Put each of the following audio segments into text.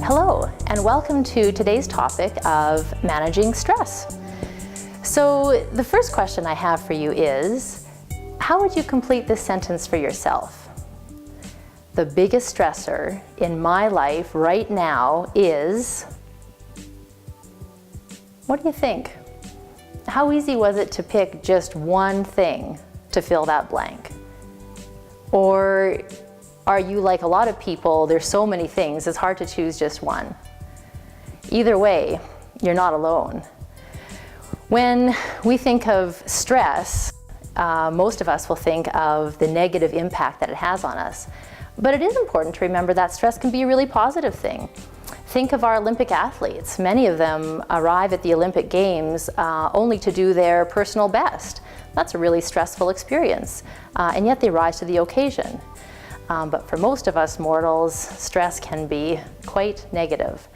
Hello, and welcome to today's topic of managing stress. So the first question I have for you is, how would you complete this sentence for yourself? The biggest stressor in my life right now is... What do you think? How easy was it to pick just one thing to fill that blank? Or are you like a lot of people, there's so many things, it's hard to choose just one? Either way, you're not alone. When we think of stress, most of us will think of the negative impact that it has on us. But it is important to remember that stress can be a really positive thing. Think of our Olympic athletes. Many of them arrive at the Olympic Games only to do their personal best. That's a really stressful experience, and yet they rise to the occasion. But for most of us mortals, stress can be quite negative.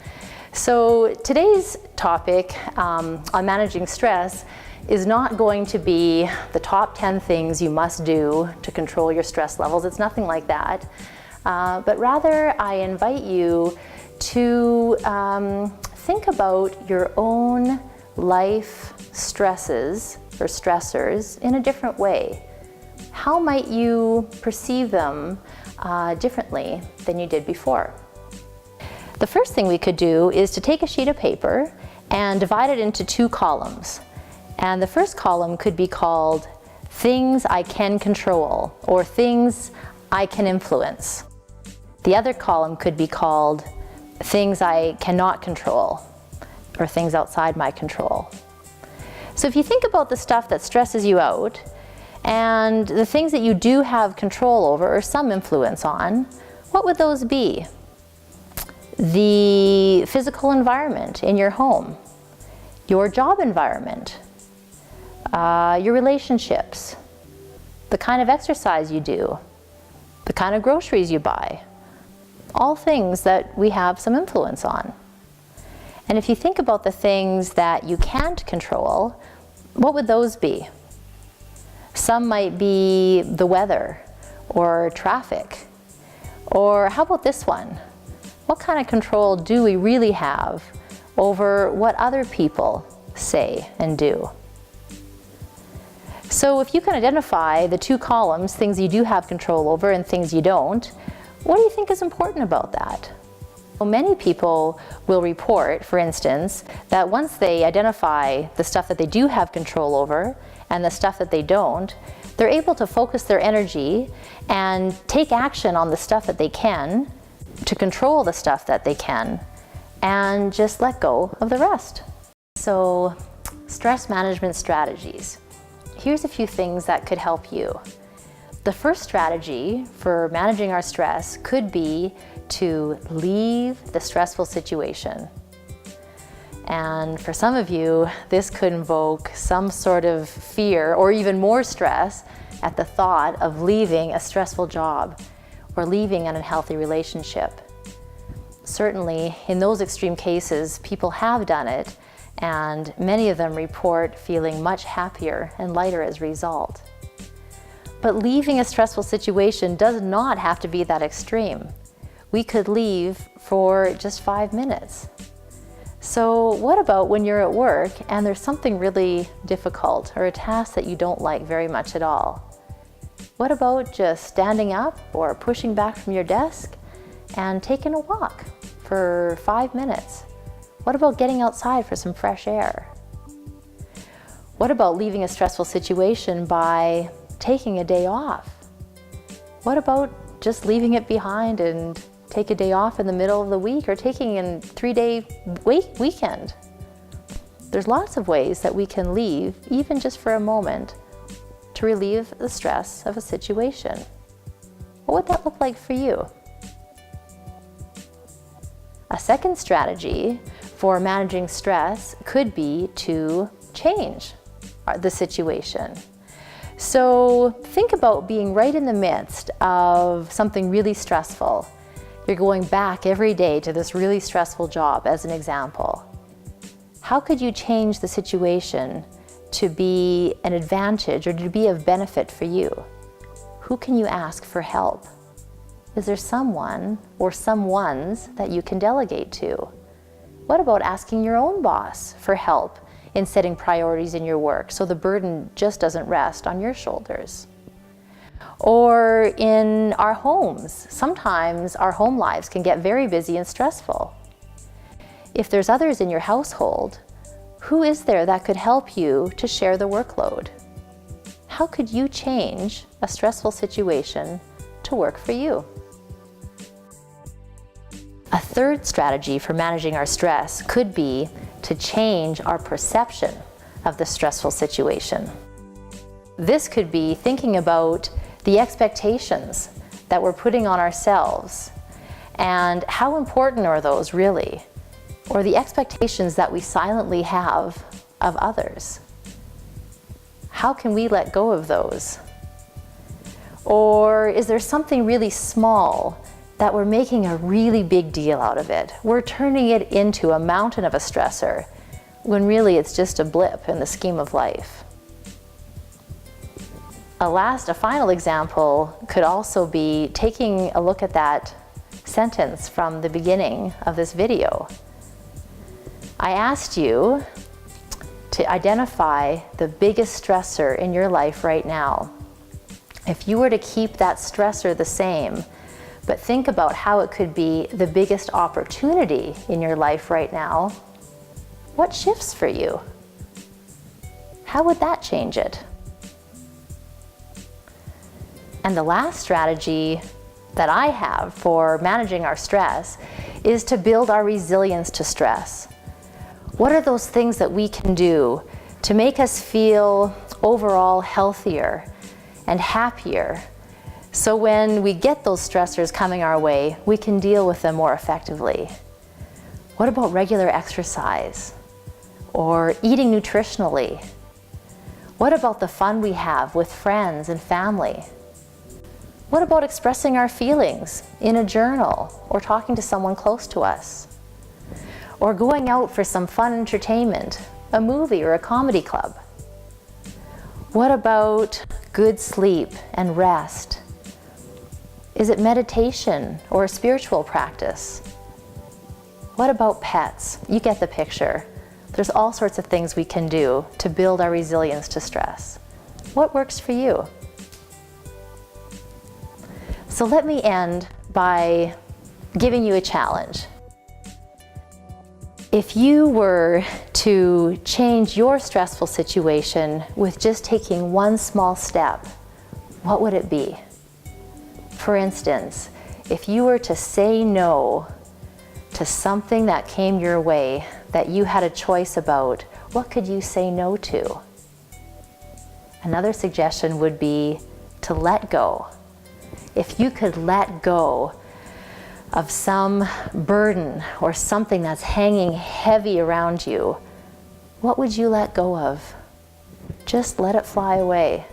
So today's topic on managing stress is not going to be the top 10 things you must do to control your stress levels. It's nothing like that. But rather, I invite you to think about your own life stresses or stressors in a different way. How might you perceive them differently than you did before? The first thing we could do is to take a sheet of paper and divide it into two columns. And the first column could be called things I can control or things I can influence. The other column could be called things I cannot control or things outside my control. So if you think about the stuff that stresses you out and the things that you do have control over or some influence on, what would those be? The physical environment in your home, your job environment, your relationships, the kind of exercise you do, the kind of groceries you buy, all things that we have some influence on. And if you think about the things that you can't control, what would those be? Some might be the weather or traffic. Or how about this one? What kind of control do we really have over what other people say and do? So if you can identify the two columns, things you do have control over and things you don't, what do you think is important about that? Well, many people will report, for instance, that once they identify the stuff that they do have control over and the stuff that they don't, they're able to focus their energy and take action on the stuff that they can, to control the stuff that they can, and just let go of the rest. So, stress management strategies. Here's a few things that could help you. The first strategy for managing our stress could be to leave the stressful situation. And for some of you, this could invoke some sort of fear or even more stress at the thought of leaving a stressful job or leaving an unhealthy relationship. Certainly, in those extreme cases, people have done it, and many of them report feeling much happier and lighter as a result. But leaving a stressful situation does not have to be that extreme. We could leave for just 5 minutes. So what about when you're at work and there's something really difficult or a task that you don't like very much at all? What about just standing up or pushing back from your desk and taking a walk for 5 minutes? What about getting outside for some fresh air? What about leaving a stressful situation by taking a day off? What about just leaving it behind and take a day off in the middle of the week or taking a 3-day weekend? There's lots of ways that we can leave, even just for a moment, to relieve the stress of a situation. What would that look like for you? A second strategy for managing stress could be to change the situation. So think about being right in the midst of something really stressful. You're going back every day to this really stressful job, as an example. How could you change the situation to be an advantage or to be of benefit for you? Who can you ask for help? Is there someone or someones that you can delegate to? What about asking your own boss for help in setting priorities in your work so the burden just doesn't rest on your shoulders? Or in our homes, sometimes our home lives can get very busy and stressful. If there's others in your household, who is there that could help you to share the workload? How could you change a stressful situation to work for you? A third strategy for managing our stress could be to change our perception of the stressful situation. This could be thinking about the expectations that we're putting on ourselves and how important are those really, or the expectations that we silently have of others. How can we let go of those? Or is there something really small that we're making a really big deal out of it? We're turning it into a mountain of a stressor when really it's just a blip in the scheme of life. A final example could also be taking a look at that sentence from the beginning of this video. I asked you to identify the biggest stressor in your life right now. If you were to keep that stressor the same, but think about how it could be the biggest opportunity in your life right now, what shifts for you? How would that change it? And the last strategy that I have for managing our stress is to build our resilience to stress. What are those things that we can do to make us feel overall healthier and happier, so when we get those stressors coming our way, we can deal with them more effectively? What about regular exercise or eating nutritionally? What about the fun we have with friends and family? What about expressing our feelings in a journal or talking to someone close to us? Or going out for some fun entertainment, a movie or a comedy club? What about good sleep and rest? Is it meditation or a spiritual practice? What about pets? You get the picture. There's all sorts of things we can do to build our resilience to stress. What works for you? So let me end by giving you a challenge. If you were to change your stressful situation with just taking one small step, what would it be? For instance, if you were to say no to something that came your way that you had a choice about, what could you say no to? Another suggestion would be to let go. If you could let go of some burden or something that's hanging heavy around you, what would you let go of? Just let it fly away.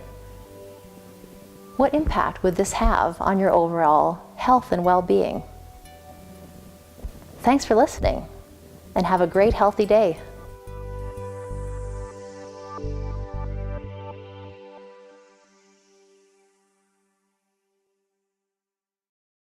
What impact would this have on your overall health and well-being? Thanks for listening, and have a great, healthy day.